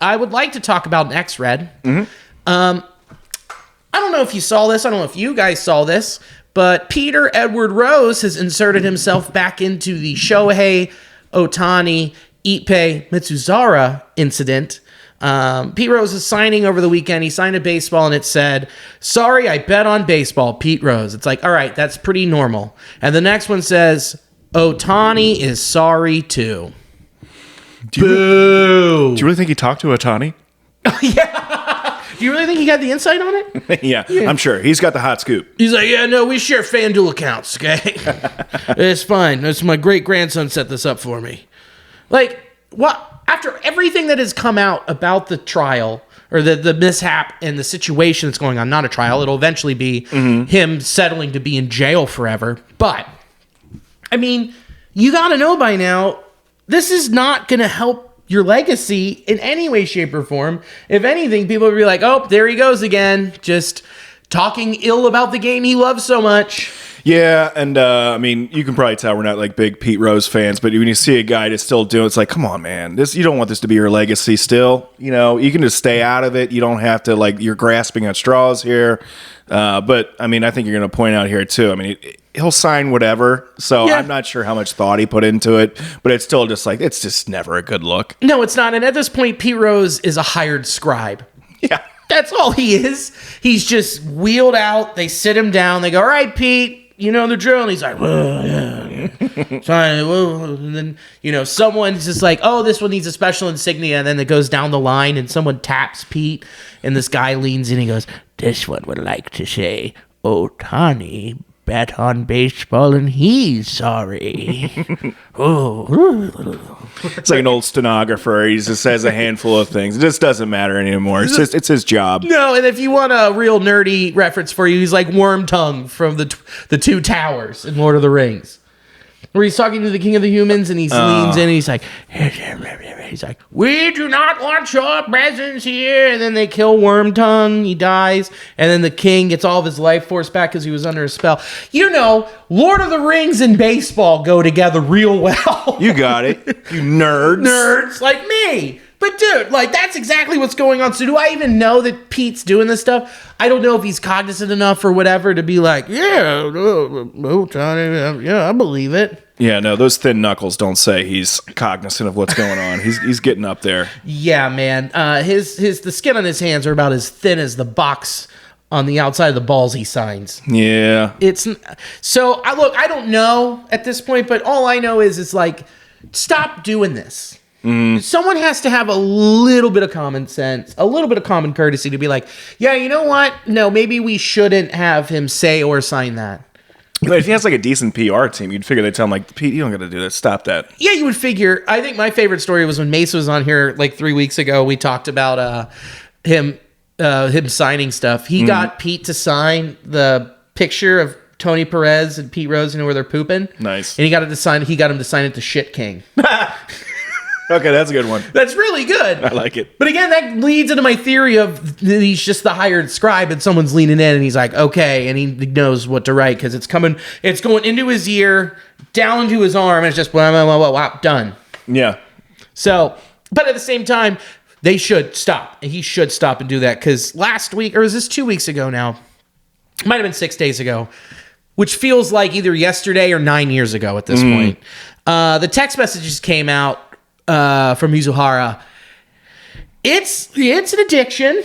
I would like to talk about next, Red. I don't know if you saw this. I don't know if you guys saw this, but Peter Edward Rose has inserted himself back into the Shohei Ohtani Ippei Mizuhara incident. Pete Rose is signing over the weekend. He signed a baseball and it said, "Sorry, I bet on baseball, Pete Rose." It's like, all right, that's pretty normal. And the next one says, "Ohtani is sorry too." Do you really think he talked to Ohtani? Yeah. Do you really think he got the insight on it? Yeah, I'm sure. He's got the hot scoop. He's like, yeah, no, we share FanDuel accounts, okay? It's fine. It's my great-grandson set this up for me. Like, what? After everything that has come out about the trial, or the mishap and the situation that's going on, not a trial, it'll eventually be him settling to be in jail forever. But, I mean, you got to know by now, this is not going to help your legacy in any way, shape, or form. If anything, people will be like, oh, there he goes again, just talking ill about the game he loves so much. Yeah, and I mean, you can probably tell we're not like big Pete Rose fans, but when you see a guy just still doing, it's like, come on, man, you don't want this to be your legacy still. You know, you can just stay out of it. You don't have to, like, you're grasping at straws here. But I mean, I think you're going to point out here too. I mean, he'll sign whatever. So yeah. I'm not sure how much thought he put into it, but it's still just like, it's just never a good look. No, it's not. And at this point, Pete Rose is a hired scribe. Yeah. That's all he is. He's just wheeled out. They sit him down. They go, all right, Pete. You know the drill, and he's like, well, yeah. Fine, well, and then, you know, someone's just like, oh, this one needs a special insignia, and then it goes down the line, and someone taps Pete, and this guy leans in, and he goes, this one would like to say, Ohtani bet on baseball, and he's sorry. It's like an old stenographer. He just says a handful of things. It just doesn't matter anymore. It's his job. No, and if you want a real nerdy reference for you, he's like Wormtongue from the Two Towers in Lord of the Rings, where he's talking to the King of the Humans, and he leans in, and he's like, we do not want your presence here. And then they kill Wormtongue. He dies. And then the king gets all of his life force back because he was under a spell. You know, Lord of the Rings and baseball go together real well. You got it. You nerds. Nerds like me. But dude, like, that's exactly what's going on. So do I even know that Pete's doing this stuff? I don't know if he's cognizant enough or whatever to be like, yeah, Johnny, yeah, I believe it. Yeah, no, those thin knuckles don't say he's cognizant of what's going on. He's getting up there. Yeah, man. The skin on his hands are about as thin as the box on the outside of the balls he signs. Yeah. I don't know at this point, but all I know is it's like, stop doing this. Someone has to have a little bit of common sense, a little bit of common courtesy to be like, yeah, you know what? No, maybe we shouldn't have him say or sign that. But if he has like a decent PR team, you'd figure they'd tell him like, Pete, you don't got to do that. Stop that. Yeah, you would figure. I think my favorite story was when Mace was on here like 3 weeks ago. We talked about him signing stuff. He got Pete to sign the picture of Tony Perez and Pete Rose, you know, where they're pooping. Nice. And he got him to sign it to Shit King. Okay, that's a good one. That's really good. I like it. But again, that leads into my theory of he's just the hired scribe and someone's leaning in and he's like, okay, and he knows what to write because it's going into his ear, down to his arm, and it's just wow, done. Yeah. So, but at the same time, they should stop. He should stop and do that because last week, or was this 2 weeks ago now? It might have been 6 days ago, which feels like either yesterday or 9 years ago at this point. The text messages came out from Mizuhara. It's an addiction.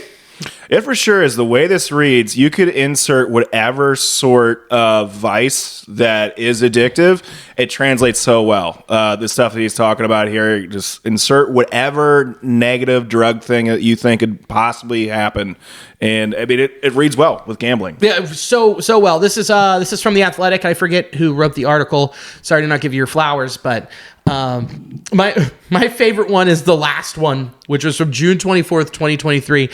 It for sure is. The way this reads, you could insert whatever sort of vice that is addictive. It translates so well. The stuff that he's talking about here, just insert whatever negative drug thing that you think could possibly happen. And I mean, it reads well with gambling. Yeah, so well. This is from The Athletic. I forget who wrote the article. Sorry to not give you your flowers, but my favorite one is the last one, which was from June 24th, 2023.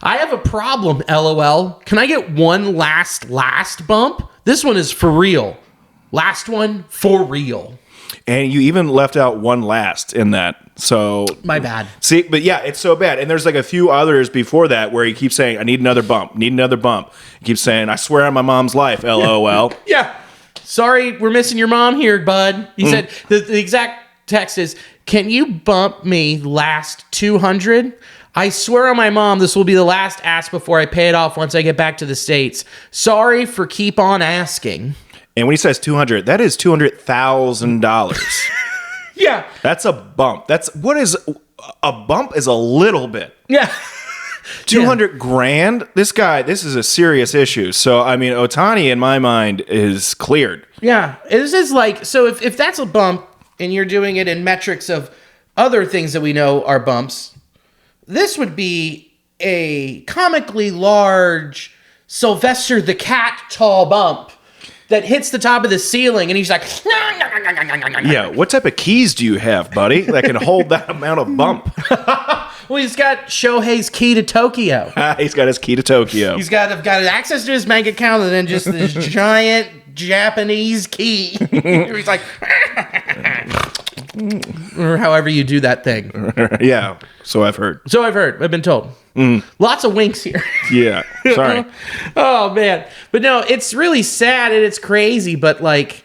I have a problem, LOL. Can I get one last bump? This one is for real. Last one for real. And you even left out one last in that. So my bad. See, but yeah, it's so bad. And there's like a few others before that where he keeps saying, I need another bump. He keeps saying, I swear on my mom's life, LOL. Yeah. Sorry, we're missing your mom here, bud. He said the exact text is, can you bump me last 200? I swear on my mom, this will be the last ask before I pay it off once I get back to the States. Sorry for keep on asking. And when he says 200, that is $200,000. Yeah. That's a bump. What is a bump is a little bit. Yeah. 200 grand? This is a serious issue. So, I mean, Ohtani, in my mind, is cleared. Yeah. This is like, so if that's a bump and you're doing it in metrics of other things that we know are bumps, this would be a comically large Sylvester the Cat tall bump that hits the top of the ceiling, and he's like, yeah, what type of keys do you have, buddy, that can hold that amount of bump? Well, he's got Shohei's key to Tokyo. He's got his key to Tokyo. He's got access to his bank account and then just this giant Japanese key. He's like, or however you do that thing. Yeah, so I've heard. I've been told. Lots of winks here. Yeah, sorry. Oh, man. But no, it's really sad and it's crazy, but like,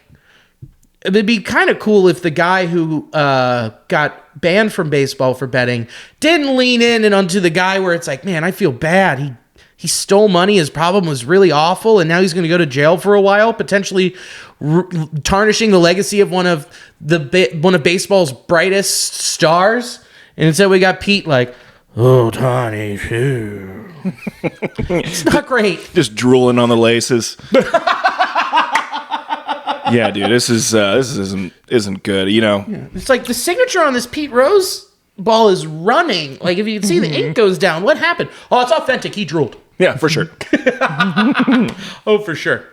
it'd be kind of cool if the guy who got banned from baseball for betting didn't lean in and onto the guy where it's like, man, I feel bad. He stole money. His problem was really awful, and now he's going to go to jail for a while, potentially tarnishing the legacy of one of baseball's brightest stars. And instead, we got Pete like, oh, Ohtani, phew. It's not great. Just drooling on the laces. Yeah, dude, this isn't good. You know, It's like the signature on this Pete Rose ball is running. Like if you can see the ink goes down, what happened? Oh, it's authentic. He drooled. Yeah, for sure. Oh, for sure.